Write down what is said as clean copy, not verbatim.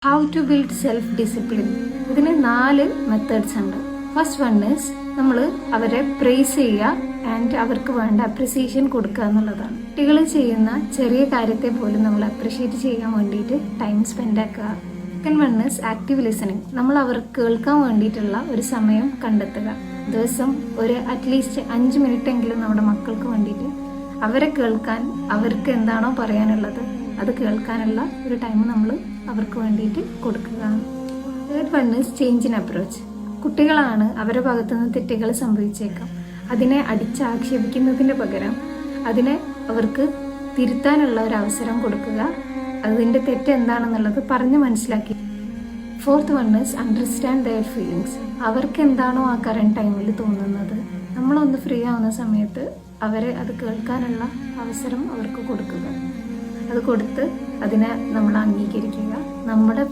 How to build self discipline. ഇതിന് 4 methods ഉണ്ട്. First one is നമ്മൾ അവരെ പ്രൈസ് ചെയ്യുക ആൻഡ് അവർക്ക് വേണ്ട അപ്രിസിയേഷൻ കൊടുക്കുക എന്നുള്ളതാണ്. കുട്ടികൾ ചെയ്യുന്ന ചെറിയ കാര്യത്തെ പോലും നമ്മൾ അപ്രിഷിയേറ്റ് ചെയ്യാൻ വേണ്ടിയിട്ട് ടൈം സ്പെൻഡ് ആക്കുക. Second one is active listening. നമ്മൾ അവർക്ക് കേൾക്കാൻ വേണ്ടിയിട്ടുള്ള ഒരു സമയം കണ്ടെത്തുക. ദിവസം ഒരു അറ്റ്ലീസ്റ്റ് 5 മിനിറ്റ് എങ്കിലും നമ്മുടെ മക്കൾക്ക് വേണ്ടിയിട്ട് അവരെ കേൾക്കാൻ, അവർക്ക് എന്താണോ പറയാനുള്ളത് അത് കേൾക്കാനുള്ള ഒരു ടൈം നമ്മൾ അവർക്ക് വേണ്ടിയിട്ട് കൊടുക്കുക. Third one is change in approach. കുട്ടികളാണ്, അവരുടെ ഭാഗത്തുനിന്ന് തെറ്റുകൾ സംഭവിച്ചേക്കാം. അതിനെ അടിച്ചാക്ഷേപിക്കുന്നതിന് പകരം അതിനെ അവർക്ക് തിരുത്താനുള്ള ഒരു അവസരം കൊടുക്കുക. അതിൻ്റെ തെറ്റ് എന്താണെന്നുള്ളത് പറഞ്ഞ് മനസ്സിലാക്കി. Fourth one is understand there feelings. അവർക്ക് എന്താണോ ആ കറണ്ട് ടൈമിൽ തോന്നുന്നത്, നമ്മളൊന്ന് ഫ്രീ ആവുന്ന സമയത്ത് അവരെ അത് കേൾക്കാനുള്ള അവസരം അവർക്ക് കൊടുക്കുക. അത് കൊടുത്ത് അതിനെ നമ്മൾ അംഗീകരിക്കുക. നമ്മുടെ